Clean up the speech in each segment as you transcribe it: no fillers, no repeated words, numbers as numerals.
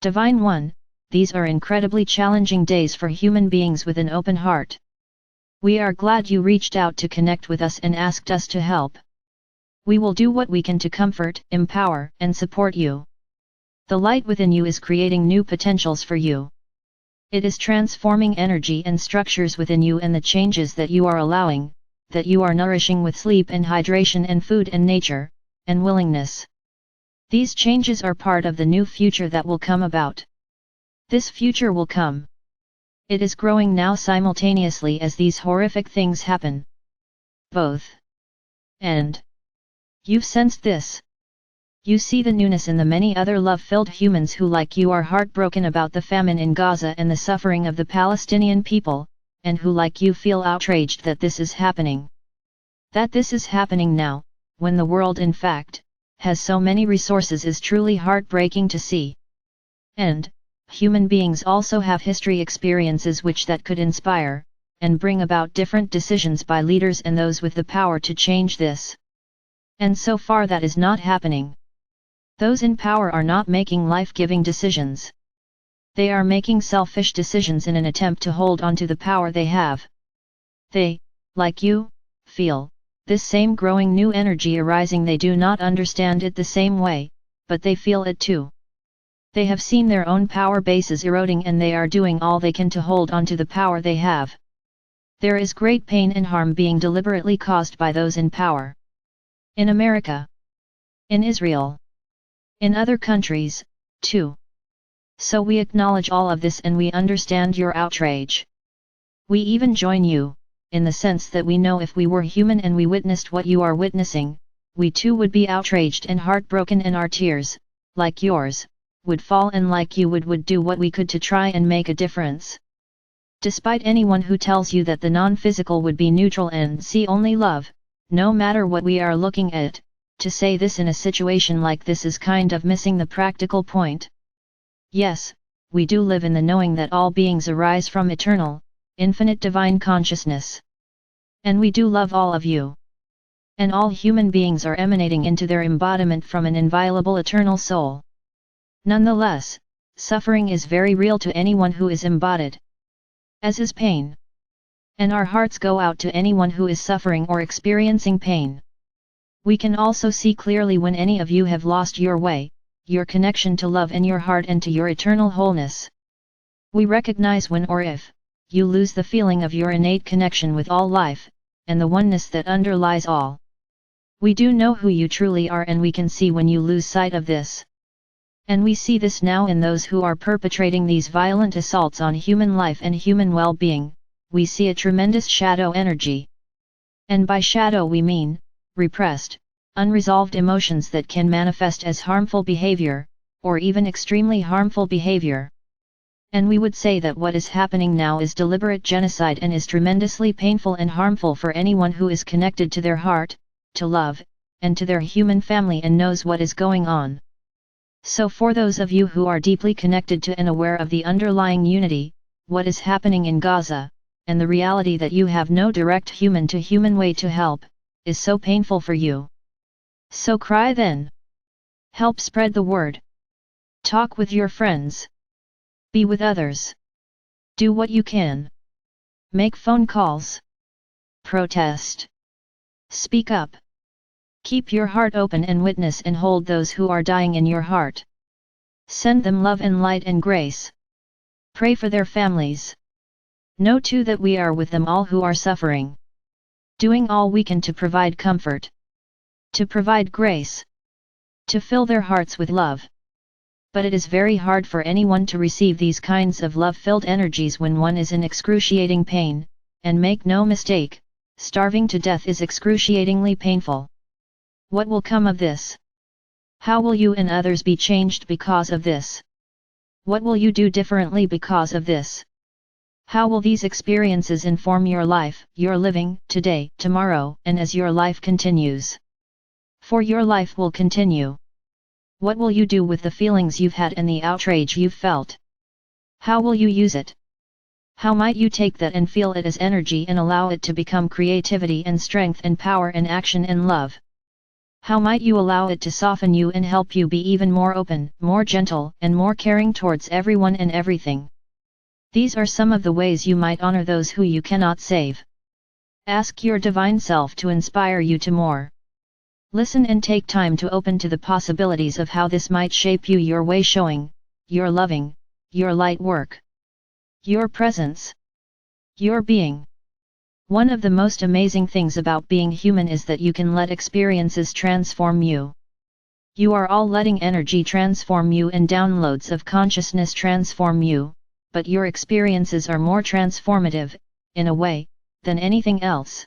Divine One, these are incredibly challenging days for human beings with an open heart. We are glad you reached out to connect with us and asked us to help. We will do what we can to comfort, empower, and support you. The light within you is creating new potentials for you. It is transforming energy and structures within you, and the changes that you are allowing, that you are nourishing with sleep and hydration and food and nature, and willingness. These changes are part of the new future that will come about. This future will come. It is growing now simultaneously as these horrific things happen. Both. And you've sensed this. You see the newness in the many other love-filled humans who like you are heartbroken about the famine in Gaza and the suffering of the Palestinian people, and who like you feel outraged that this is happening. That this is happening now, when the world in fact, has so many resources, is truly heartbreaking to see. And human beings also have history experiences which that could inspire, and bring about different decisions by leaders and those with the power to change this. And so far that is not happening. Those in power are not making life-giving decisions. They are making selfish decisions in an attempt to hold on to the power they have. They, like you, feel this same growing new energy arising. They do not understand it the same way, but they feel it too. They have seen their own power bases eroding, and they are doing all they can to hold on to the power they have. There is great pain and harm being deliberately caused by those in power. In America. In Israel. In other countries, too. So we acknowledge all of this and we understand your outrage. We even join you, in the sense that we know if we were human and we witnessed what you are witnessing, we too would be outraged and heartbroken, and our tears, like yours, would fall, and like you would do what we could to try and make a difference. Despite anyone who tells you that the non-physical would be neutral and see only love, no matter what we are looking at, to say this in a situation like this is kind of missing the practical point. Yes, we do live in the knowing that all beings arise from eternal, infinite divine consciousness. And we do love all of you. And all human beings are emanating into their embodiment from an inviolable eternal soul. Nonetheless, suffering is very real to anyone who is embodied. As is pain. And our hearts go out to anyone who is suffering or experiencing pain. We can also see clearly when any of you have lost your way, your connection to love and your heart and to your eternal wholeness. We recognize when or if you lose the feeling of your innate connection with all life, and the oneness that underlies all. We do know who you truly are, and we can see when you lose sight of this. And we see this now in those who are perpetrating these violent assaults on human life and human well-being. We see a tremendous shadow energy. And by shadow we mean repressed, unresolved emotions that can manifest as harmful behavior, or even extremely harmful behavior. And we would say that what is happening now is deliberate genocide and is tremendously painful and harmful for anyone who is connected to their heart, to love, and to their human family and knows what is going on. So for those of you who are deeply connected to and aware of the underlying unity, what is happening in Gaza, and the reality that you have no direct human-to-human way to help, is so painful for you. So cry then. Help spread the word. Talk with your friends. Be with others. Do what you can. Make phone calls. Protest. Speak up. Keep your heart open and witness and hold those who are dying in your heart. Send them love and light and grace. Pray for their families. Know too that we are with them all who are suffering. Doing all we can to provide comfort. To provide grace. To fill their hearts with love. But it is very hard for anyone to receive these kinds of love-filled energies when one is in excruciating pain, and make no mistake, starving to death is excruciatingly painful. What will come of this? How will you and others be changed because of this? What will you do differently because of this? How will these experiences inform your life, your living, today, tomorrow, and as your life continues? For your life will continue. What will you do with the feelings you've had and the outrage you've felt? How will you use it? How might you take that and feel it as energy and allow it to become creativity and strength and power and action and love? How might you allow it to soften you and help you be even more open, more gentle, and more caring towards everyone and everything? These are some of the ways you might honor those who you cannot save. Ask your divine self to inspire you to more. Listen and take time to open to the possibilities of how this might shape you your way, showing, your loving, your light work, your presence, your being. One of the most amazing things about being human is that you can let experiences transform you. You are all letting energy transform you and downloads of consciousness transform you, but your experiences are more transformative, in a way, than anything else.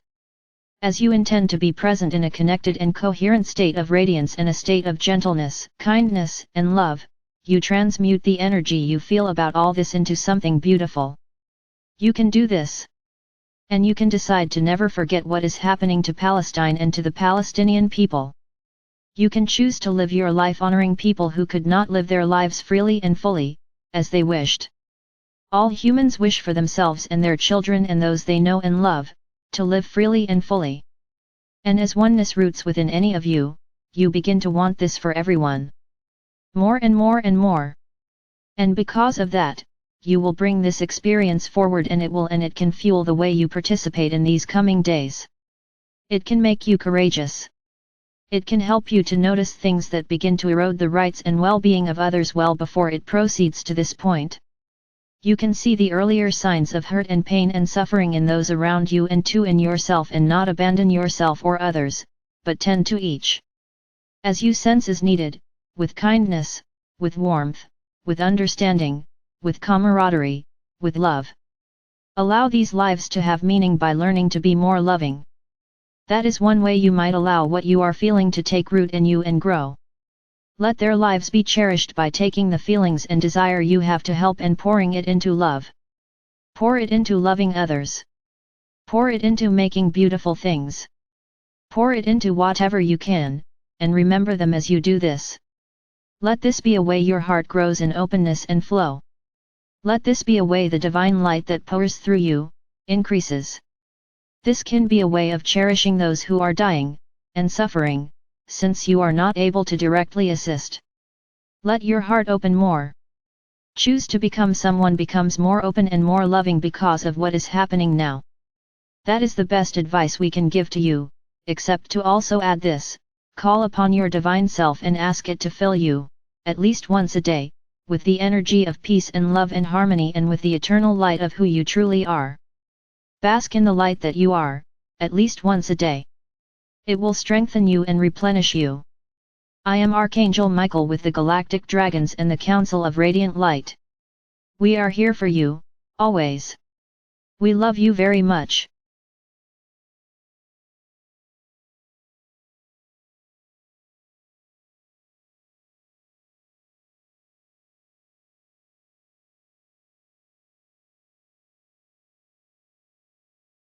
As you intend to be present in a connected and coherent state of radiance and a state of gentleness, kindness, and love, you transmute the energy you feel about all this into something beautiful. You can do this. And you can decide to never forget what is happening to Palestine and to the Palestinian people. You can choose to live your life honoring people who could not live their lives freely and fully, as they wished. All humans wish for themselves and their children and those they know and love, to live freely and fully. And as oneness roots within any of you, you begin to want this for everyone. More and more and more. And because of that, you will bring this experience forward, and it can fuel the way you participate in these coming days. It can make you courageous. It can help you to notice things that begin to erode the rights and well-being of others well before it proceeds to this point. You can see the earlier signs of hurt and pain and suffering in those around you and too in yourself, and not abandon yourself or others, but tend to each as you sense is needed, with kindness, with warmth, with understanding, with camaraderie, with love. Allow these lives to have meaning by learning to be more loving. That is one way you might allow what you are feeling to take root in you and grow. Let their lives be cherished by taking the feelings and desire you have to help and pouring it into love. Pour it into loving others. Pour it into making beautiful things. Pour it into whatever you can, and remember them as you do this. Let this be a way your heart grows in openness and flow. Let this be a way the divine light that pours through you, increases. This can be a way of cherishing those who are dying, and suffering, since you are not able to directly assist. Let your heart open more. Choose to become someone becomes more open and more loving because of what is happening now. That is the best advice we can give to you, except to also add this: call upon your divine self and ask it to fill you, at least once a day, with the energy of peace and love and harmony, and with the eternal light of who you truly are. Bask in the light that you are, at least once a day. It will strengthen you and replenish you. I am Archangel Michael with the Galactic Dragons and the Council of Radiant Light. We are here for you, always. We love you very much.